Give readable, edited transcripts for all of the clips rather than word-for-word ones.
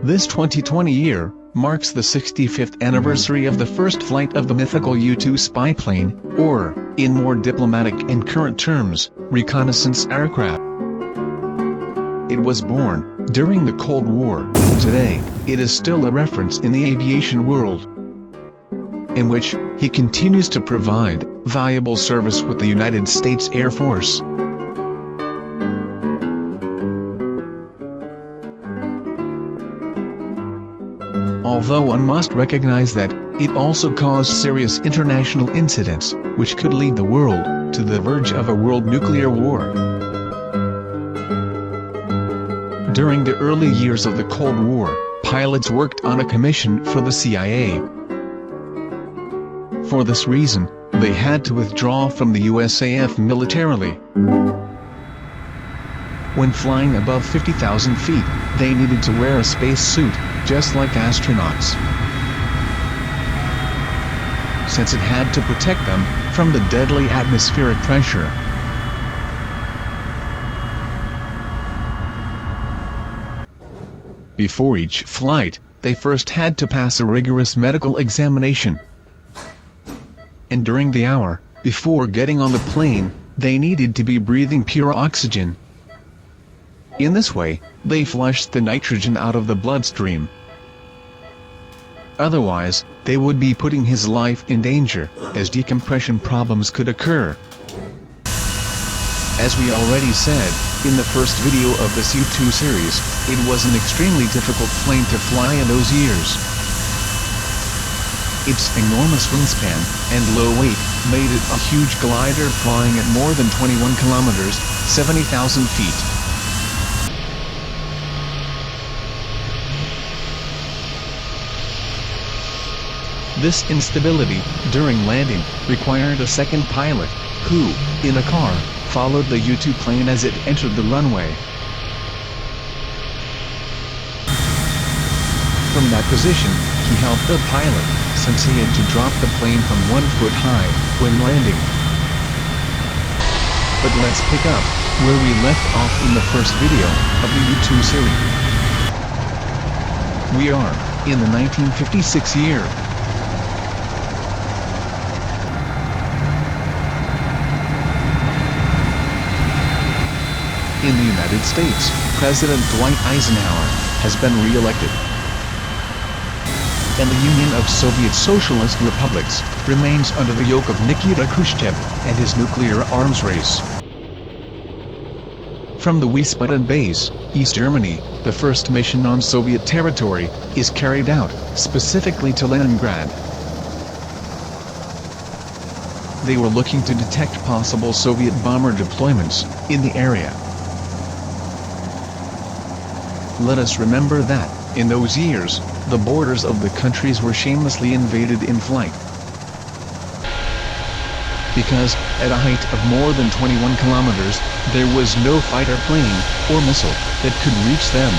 This 2020 year marks the 65th anniversary of the first flight of the mythical U-2 spy plane, or, in more diplomatic and current terms, reconnaissance aircraft. It was born during the Cold War. Today, it is still a reference in the aviation world, in which he continues to provide valuable service with the United States Air Force. Although one must recognize that it also caused serious international incidents, which could lead the world to the verge of a world nuclear war. During the early years of the Cold War, pilots worked on a commission for the CIA. For this reason, they had to withdraw from the USAF militarily. When flying above 50,000 feet, they needed to wear a space suit, just like astronauts, since it had to protect them from the deadly atmospheric pressure. Before each flight, they first had to pass a rigorous medical examination. And during the hour before getting on the plane, they needed to be breathing pure oxygen. In this way, they flushed the nitrogen out of the bloodstream. Otherwise, they would be putting his life in danger, as decompression problems could occur. As we already said, in the first video of this U-2 series, it was an extremely difficult plane to fly in those years. Its enormous wingspan and low weight made it a huge glider flying at more than 21 kilometers, 70,000 feet. This instability, during landing, required a second pilot, who, in a car, followed the U-2 plane as it entered the runway. From that position, he helped the pilot, since he had to drop the plane from 1 foot high, when landing. But let's pick up where we left off in the first video of the U-2 series. We are in the 1956 year. In the United States, President Dwight Eisenhower has been re-elected, and the Union of Soviet Socialist Republics remains under the yoke of Nikita Khrushchev and his nuclear arms race. From the Wiesbaden base, East Germany, the first mission on Soviet territory is carried out, specifically to Leningrad. They were looking to detect possible Soviet bomber deployments in the area. Let us remember that, in those years, the borders of the countries were shamelessly invaded in flight. Because, at a height of more than 21 kilometers, there was no fighter plane or missile that could reach them.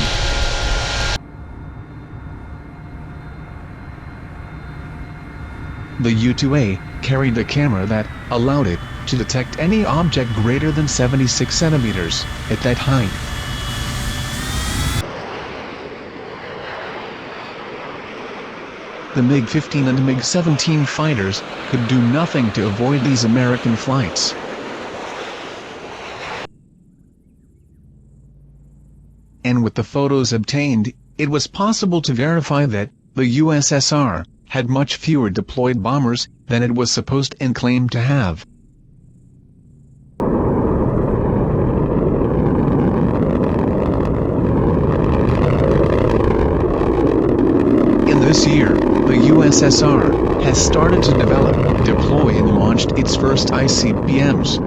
The U-2A carried a camera that allowed it to detect any object greater than 76 centimeters at that height. The MiG-15 and MiG-17 fighters could do nothing to avoid these American flights. And with the photos obtained, it was possible to verify that the USSR had much fewer deployed bombers than it was supposed and claimed to have. USSR has started to develop, deploy and launched its first ICBMs.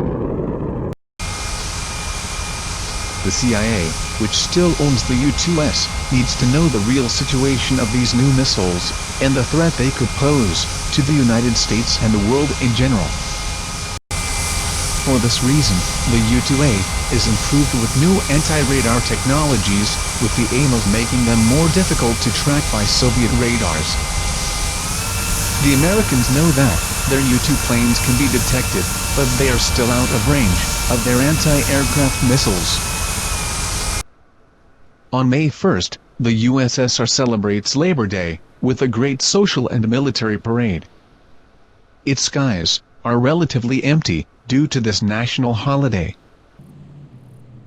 The CIA, which still owns the U-2s, needs to know the real situation of these new missiles, and the threat they could pose to the United States and the world in general. For this reason, the U-2A is improved with new anti-radar technologies, with the aim of making them more difficult to track by Soviet radars. The Americans know that their U-2 planes can be detected, but they are still out of range of their anti-aircraft missiles. On May 1st, the USSR celebrates Labor Day with a great social and military parade. Its skies are relatively empty due to this national holiday.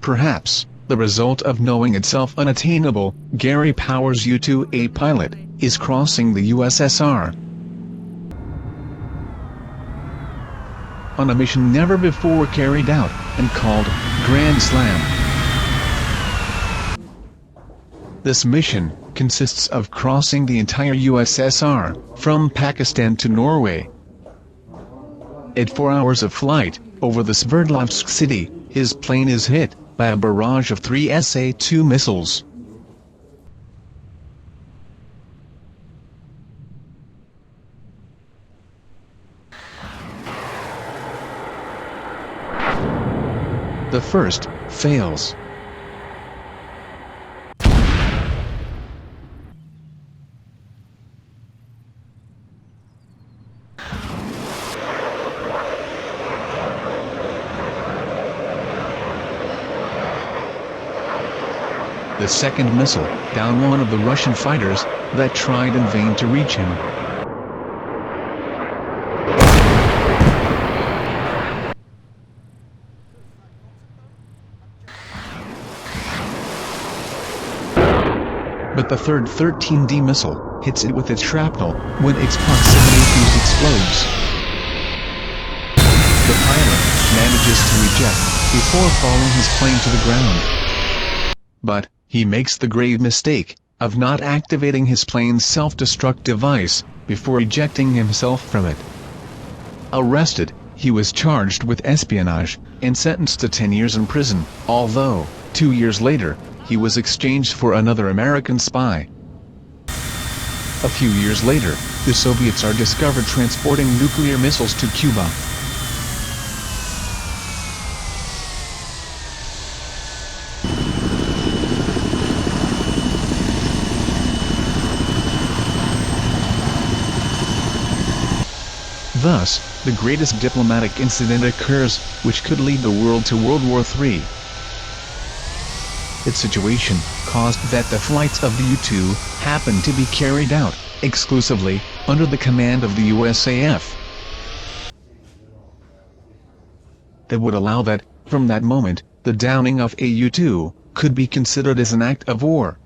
Perhaps the result of knowing itself unattainable, Gary Powers' U-2A pilot is crossing the USSR on a mission never before carried out and called Grand Slam. This mission consists of crossing the entire USSR from Pakistan to Norway. At 4 hours of flight over the Sverdlovsk city, his plane is hit by a barrage of 3 SA-2 missiles. The first fails. The second missile downed one of the Russian fighters that tried in vain to reach him. But the third 13D missile hits it with its shrapnel when its proximity fuse explodes. The pilot manages to eject before falling his plane to the ground. But he makes the grave mistake of not activating his plane's self-destruct device before ejecting himself from it. Arrested, he was charged with espionage and sentenced to 10 years in prison, although 2 years later, he was exchanged for another American spy. A few years later, the Soviets are discovered transporting nuclear missiles to Cuba. Thus, the greatest diplomatic incident occurs, which could lead the world to World War III. Its situation caused that the flights of the U-2 happened to be carried out exclusively under the command of the USAF. That would allow that, from that moment, the downing of a U-2 could be considered as an act of war.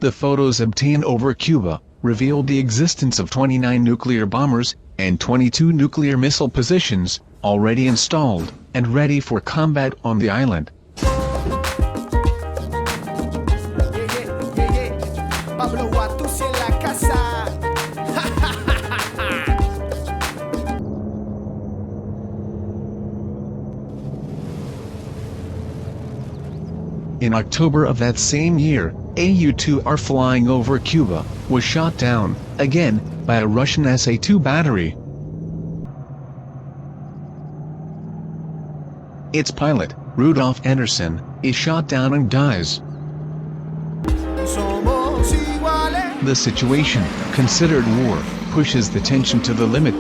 The photos obtained over Cuba revealed the existence of 29 nuclear bombers and 22 nuclear missile positions already installed and ready for combat on the island. In October of that same year, a U-2R flying over Cuba was shot down, again, by a Russian SA-2 battery. Its pilot, Rudolf Anderson, is shot down and dies. The situation, considered war, pushes the tension to the limit.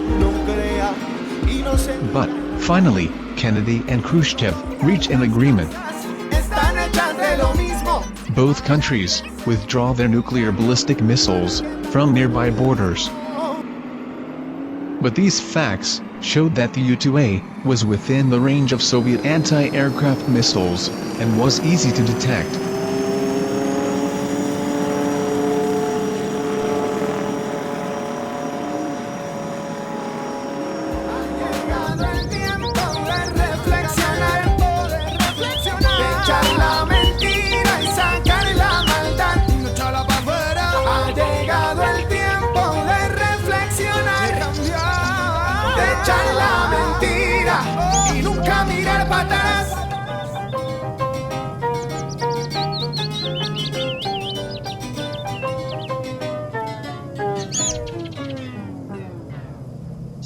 But, finally, Kennedy and Khrushchev reach an agreement. Both countries withdraw their nuclear ballistic missiles from nearby borders. But these facts showed that the U-2A was within the range of Soviet anti-aircraft missiles and was easy to detect. Shine a light.